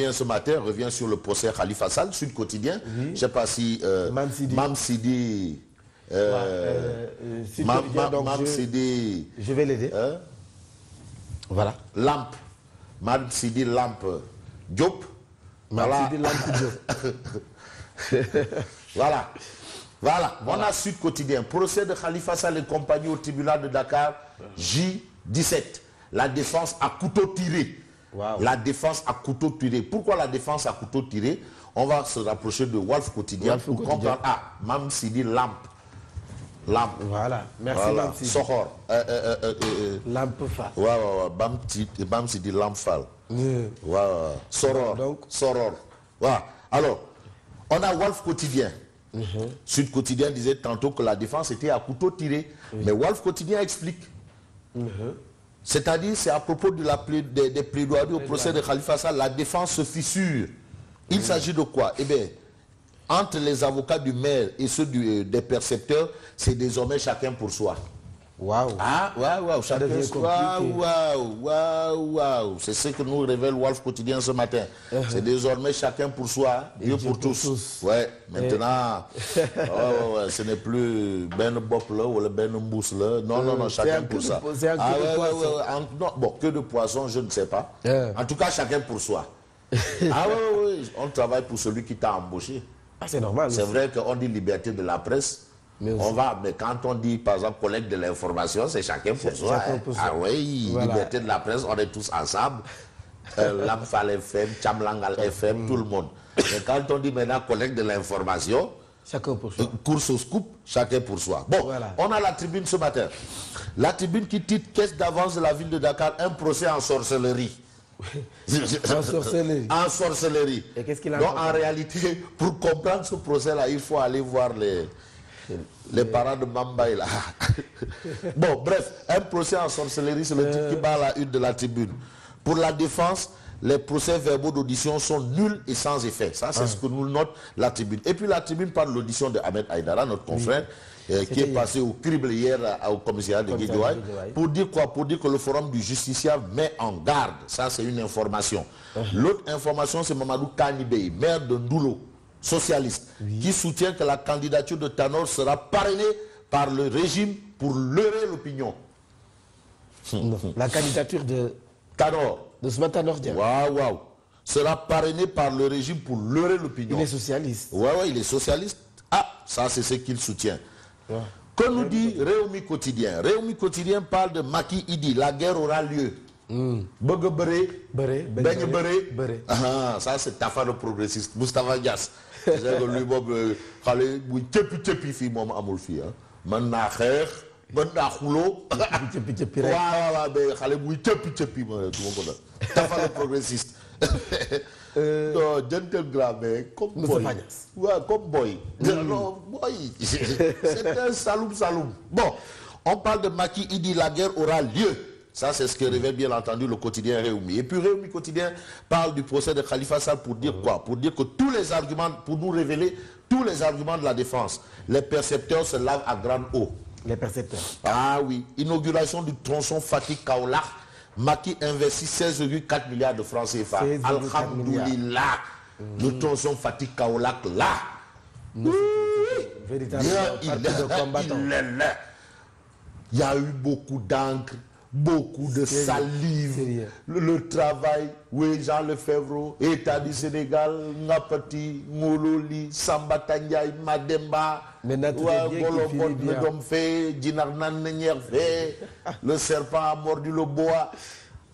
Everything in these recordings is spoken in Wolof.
ce matin revient sur le procès Khalifa Sall, Sud Quotidien. Je ne sais pas si Mam Sidi. Mam Sidi. Je vais l'aider. Voilà. Lamp. Mam Sidi Lamp Diop. Mam Sidi Lamp Diop. Voilà. Voilà. On a Sud Quotidien. Procès de Khalifa Sall et compagnie au tribunal de Dakar, J17. La défense à couteau tiré. Wow. La défense à couteau tiré. Pourquoi la défense à couteau tiré? On va se rapprocher de Walf Quotidien pour comprendre. Ah, Mam Sidi Lamp. Lamp. Voilà. Merci, voilà. Mam Sidi. Sohor. Lamp Fall. Ouais. Mam Sidi Lamp Fall. Voilà. Soror. Donc. Soror. Voilà. Alors, on a Walf Quotidien. Sud Quotidien disait tantôt que la défense était à couteau tiré. Mais Walf Quotidien explique. C'est-à-dire, c'est à propos de des plaidoiries au procès de Khalifa Sall, la défense se fissure. Il s'agit de quoi? Eh bien, entre les avocats du maire et ceux des percepteurs, c'est désormais chacun pour soi. Waouh. Ah, waouh, chacun pour soi. Waouh. C'est ce que nous révèle Walf Quotidien ce matin. C'est désormais chacun pour soi, Dieu pour tous. Ouais, maintenant, ce n'est plus Ben Bop là ou le Ben Mbous là. Non, chacun pour ça. Bon, que de poisson, je ne sais pas. En tout cas, chacun pour soi. On travaille pour celui qui t'a embauché. Ah, c'est normal. C'est vrai qu'on dit liberté de la presse. Mais quand on dit, par exemple, collecte de l'information, c'est chacun pour soi. Ah oui, voilà. Liberté de la presse, on est tous ensemble. Lamfal FM, Chamlangal FM, tout le monde. Mais quand on dit maintenant collecte de l'information, chacun pour soi. Course au scoop, chacun pour soi. Bon, voilà. On a la tribune ce matin. La tribune qui titre Caisse d'avance de la ville de Dakar, un procès en sorcellerie. En sorcellerie. En sorcellerie. Et qu'est-ce qu'il a? Donc en réalité, pour comprendre ce procès-là, il faut aller voir les parents de Mambaï là. Bon, bref, un procès en sorcellerie, c'est le titre qui bat la une de la tribune. Pour la défense, les procès verbaux d'audition sont nuls et sans effet. Ça, c'est ce que nous note la tribune. Et puis la tribune parle de l'audition de Ahmed Aïdara, notre confrère, qui est passé au crible hier au commissariat de Guédiawaye. Pour dire quoi? Pour dire que le forum du justiciable met en garde. Ça, c'est une information. L'autre information, c'est Mamadou Kanibey, maire de Ndoulo, socialiste, qui soutient que la candidature de Tanor sera parrainée par le régime pour leurrer l'opinion. La candidature de Tanor. De ce matin, waouh. Sera parrainée par le régime pour leurrer l'opinion. Il est socialiste. Ouais, il est socialiste. Ah, ça c'est ce qu'il soutient. Que nous dit Réumi Quotidien? Réumi Quotidien parle de Maki Idi. La guerre aura lieu. Ça c'est Tafa le progressiste, Moustapha Dias. C'est que lui moom xale bu cëppi fii moom amul fii mën naa xeex mën naa xuloo waaw mais xale buy cëppi ma du ma ko def Tafa le progressiste. Non, gentle grand mais comme boy. Ouais, comme boy. Non, boy. C'est un saloum. Bon, on parle de Maki Idi, la guerre aura lieu. Ça, c'est ce que révèle bien entendu le quotidien Réumi. Et puis Réumi Quotidien parle du procès de Khalifa Sall pour dire quoi? Pour dire que tous les arguments, pour nous révéler tous les arguments de la défense. Les percepteurs se lavent à grande eau. Les percepteurs. Ah oui. Inauguration du tronçon Fatick-Kaolack. Maki investit 16,4 milliards de francs CFA. Alhamdoulilah. Le tronçon Fatick-Kaolack là. Véritablement, il y a eu beaucoup d'encre, beaucoup de salive, le travail, oui, Jean Lefebvre, État du Sénégal, Ngapati, Ngololi, Samba Tandiaï, Mademba, le serpent a mordu le bois.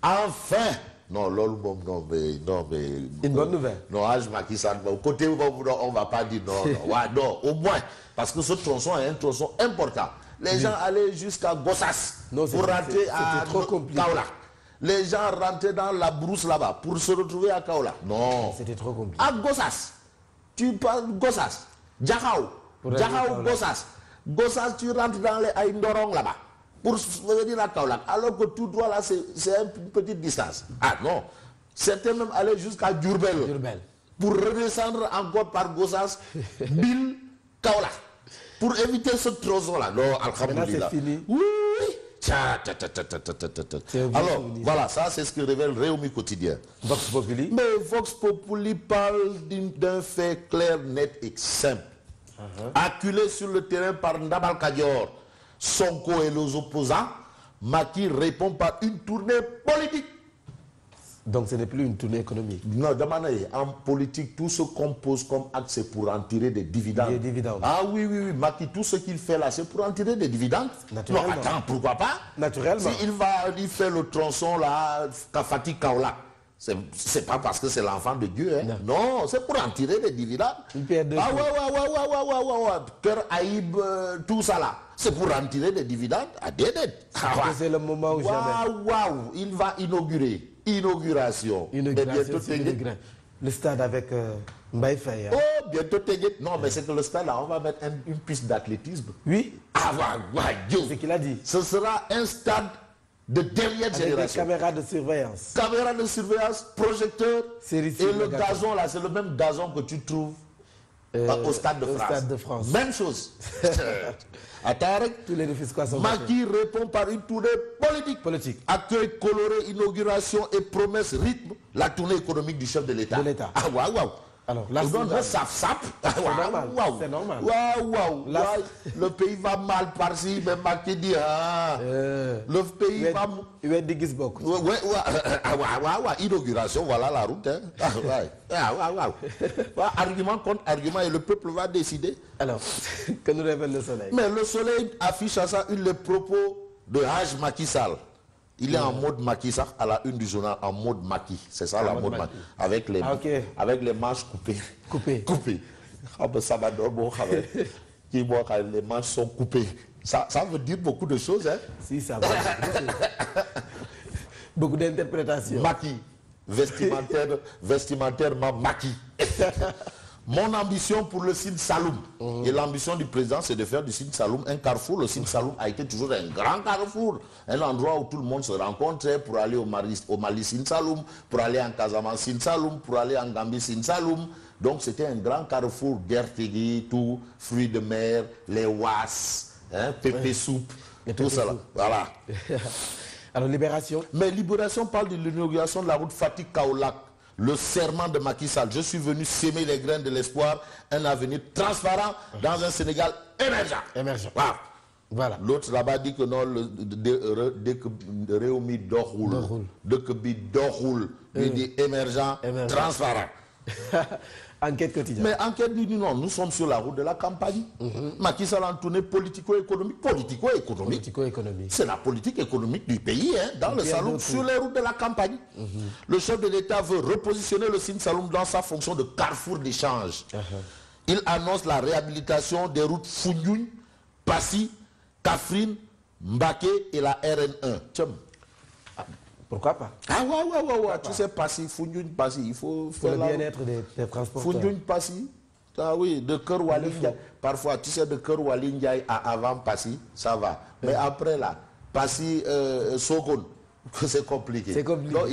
Enfin, non, mais une bonne nouvelle. Non, Macky Sall, côté on va pas dire non, au moins, parce que ce tronçon est un tronçon important. Les gens allaient jusqu'à Gossas pour rentrer à Kaolack. Les gens rentraient dans la brousse là-bas pour se retrouver à Kaolack. Non. C'était trop compliqué. À Gossas. Tu parles Gossas. Djahao, Gossas. Gossas, tu rentres dans les Aïndorong là-bas pour venir à Kaolack. Alors que tout droit là, c'est une petite distance. Ah non. Certains même allaient jusqu'à Diourbel. Pour redescendre encore par Gossas, Bil, Kaolack. Pour éviter ce tronçon-là. Non, alhamdoulilah. C'est fini. Oui, Alors, voilà, ça c'est ce que révèle Réumi Quotidien. Vox Populi. Mais Vox Populi parle d'un fait clair, net et simple. Acculé sur le terrain par Ndabal Kadior, Sonko et les opposants, Macky répond par une tournée politique. Donc ce n'est plus une tournée économique. Non, demandez, en politique, tout ce qu'on pose comme acte, c'est pour en tirer des dividendes. Des dividendes. Ah oui, oui, oui, Macky, tout ce qu'il fait là, c'est pour en tirer des dividendes. Naturellement. Non, attends, pourquoi pas? Naturellement. Si il fait le tronçon là, Kafati Kaola, c'est pas parce que c'est l'enfant de Dieu, hein. Non, c'est pour en tirer des dividendes. Une pierre deux Ah coups. ouais, Cœur Aïb, tout ça là, c'est pour en tirer des dividendes à des dettes. C'est le moment où jamais. Waouh, il va inaugurer. Inauguration. Mais bientôt, le stade avec Mbaye Faye. Hein. Oh, bientôt Teguet. Non, mais c'est que le stade là, on va mettre une piste d'athlétisme. Oui. Ah, C'est ce qu'il a dit. Ce sera un stade de dernière Avec génération. des caméras de surveillance. Caméra de surveillance, projecteur. Série Et sur le le gâteau. gazon là, c'est le même gazon que tu trouves au Stade de France. Stade de France. Même chose. Attends, Tous les Rufisquois sont Macky répond par une tournée politique. Accueil coloré, inauguration et promesse rythme la tournée économique du chef de l'État. Ah waouh. Alors là, c'est normal. C'est normal. Waouh. Le pays va mal par-ci, mais Macky dit le pays va. Il va dire beaucoup. Inauguration, voilà la route. Hein. Argument contre argument et le peuple va décider. Alors, que nous révèle le soleil. Mais le soleil affiche à ça les propos de Haj Macky Sall. Il est en mode Macky Sall à la une du journal, en mode Macky. C'est ça la mode Macky. Avec les manches coupées. Ah ben ça va dormir. Les manches sont coupées. Ça veut dire beaucoup de choses. Hein? Si, ça va. Beaucoup d'interprétations. Macky. Vestimentairement Macky. Mon ambition pour le Sine Saloum, et l'ambition du président, c'est de faire du Sine Saloum un carrefour. Le Sine Saloum a été toujours un grand carrefour, un endroit où tout le monde se rencontrait pour aller au Mali Sine Saloum, pour aller en Casamance Sine Saloum, pour aller en Gambie Sine Saloum. Donc c'était un grand carrefour, Gertigui, tout, fruits de mer, les was, pépé soupe, tout ça là. Voilà. Alors Libération. Mais Libération parle de l'inauguration de la route Fatick-Kaolack. Le serment de Macky Sall. Je suis venu s'aimer les graines de l'espoir, un avenir transparent dans un Sénégal émergent. Voilà. L'autre là-bas dit que non, dès que Réumi Dorhoul, il dit émergent, transparent. Enquête quotidienne. Mais enquête dit non, nous sommes sur la route de la campagne. Macky Sall en tournée politico-économique. C'est la politique économique du pays, hein, dans le Saloum, sur les routes de la campagne. Le chef de l'État veut repositionner le Sine Saloum dans sa fonction de carrefour d'échange. Il annonce la réhabilitation des routes Foundiougne, Passy, Kaffrine, Mbaké et la RN1. Pourquoi pas? Ah ouais. Tu sais, Passy, Foundiougne, Passy, il faut faire le bien-être des transporteurs. Foundiougne, Passy. Ah oui, de Keur Walindiaï. Parfois, tu sais, de Keur Walindiaï à avant Passy, ça va. Mais après là, Passy, Sokone, c'est compliqué. C'est compliqué. Donc,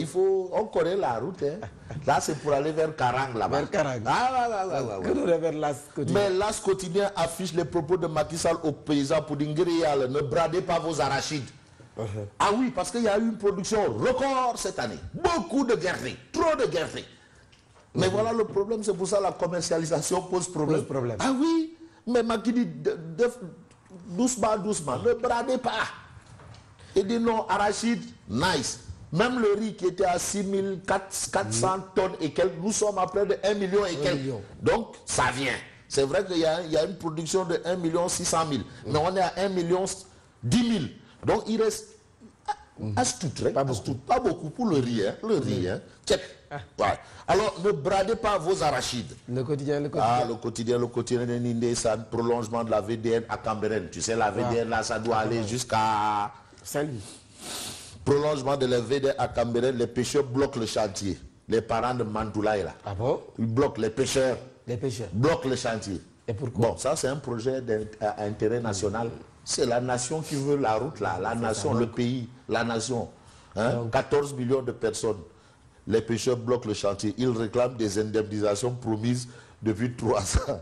on connaît la route. Hein. Là, c'est pour aller vers Karang là-bas. Vers Karang. Ouais. Que nous révèle l'As quotidien. Mais l'As quotidien affiche les propos de Macky Sall aux paysans pour dire ne bradez pas vos arachides. Ah oui, parce qu'il y a eu une production record cette année. Beaucoup de guerriers, trop de guerriers. Mais voilà le problème, c'est pour ça que la commercialisation pose problème. Ah oui, mais Macky dit doucement, ne bradez pas. Il dit non, arachide, nice. Même le riz qui était à 6400 tonnes et quelques, nous sommes à près de 1 million et quelques. Donc ça vient. C'est vrai qu'il y a une production de 1 600 000, mais on est à 1 10 000. Donc il reste pas beaucoup pour le riz. Hein. Ouais. Alors ne bradez pas vos arachides. Le quotidien. Ah, le quotidien de Nindé, c'est un prolongement de la VDN à Cambérène. Tu sais, la VDN là, ça doit aller jusqu'à Salut. Prolongement de la VDN à Cambérène, les pêcheurs bloquent le chantier. Les parents de Mantoulaye là. Ah bon? Ils bloquent les pêcheurs. Bloquent le chantier. Et pourquoi? Bon, ça c'est un projet d'intérêt national. C'est la nation qui veut la route là, la nation, le pays, la nation. Hein? 14 millions de personnes. Les pêcheurs bloquent le chantier. Ils réclament des indemnisations promises depuis 3 ans.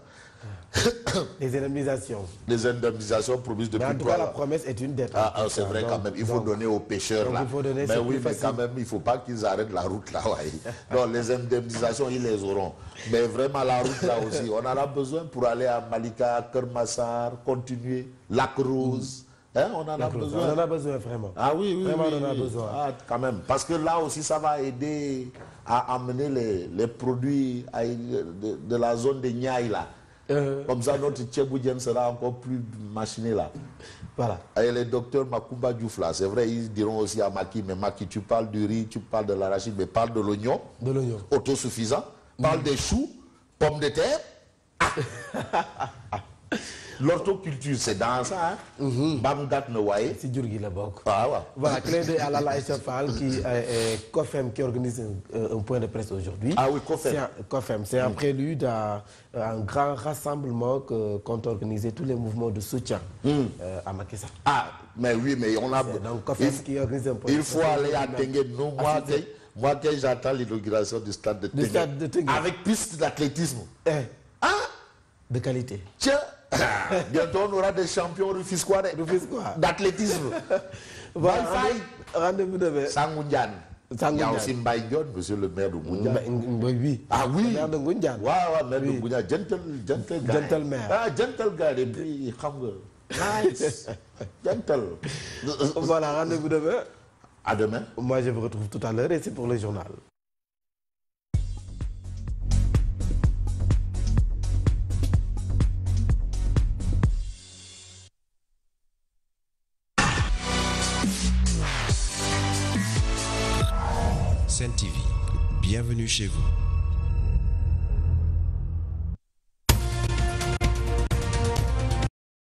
Les indemnisations. Les indemnisations promises depuis Mais en tout cas, la promesse est une dette. c'est vrai quand même. Il faut donner aux pêcheurs là. Il faut donner, mais oui, mais quand même, il ne faut pas qu'ils arrêtent la route là. Ouais. Non, les indemnisations, ils les auront. Mais vraiment, la route là aussi, on en a besoin pour aller à Malika, Kermassar, continuer, Lac Rose. Hein, on en a besoin. On en a besoin vraiment. Ah oui, oui, vraiment, oui, on en a besoin. Ah, quand même. Parce que là aussi, ça va aider à amener les produits de la zone de Niaï là. Comme ça, notre Tchéboudienne sera encore plus machiné là. Voilà. Et les docteurs Makumba Diouf là, c'est vrai, ils diront aussi à Maki, mais Maki, tu parles du riz, tu parles de l'arachide, mais parle de l'oignon. De l'oignon. Autosuffisant. Parle des choux, pommes de terre. L'hortoculture, c'est dans ça. Bamgat Noaye. C'est Djurgi la bok. Ah, ouais. Voilà, clin d'œil à Lala Echafal qui est COFEM qui organise un point de presse aujourd'hui. Ah oui, COFEM. C'est un prélude à un grand rassemblement que compte organiser tous les mouvements de soutien à Macky Sall. Ah, mais oui, mais on a. Donc COFEM qui organise un point il faut aller à Tengue. Non, moi, quand j'attends l'inauguration du stade de Tengue. Avec piste d'athlétisme. De qualité. Tiens. Bientôt on aura des champions rufisquois d'athlétisme. Voilà, rendez-vous demain. Sangoundian. Il y a aussi Mbaye Ndione, monsieur le maire de Ngoundian. Oui. Ah oui. Le maire de Ngoundian. Ouais, maire de Ngoundian. Gentle maire. Ah, gentle guy. Et puis, nice. Gentle. Voilà, rendez-vous demain. À demain. Moi, je vous retrouve tout à l'heure et c'est pour le journal. Sen TV, bienvenue chez vous.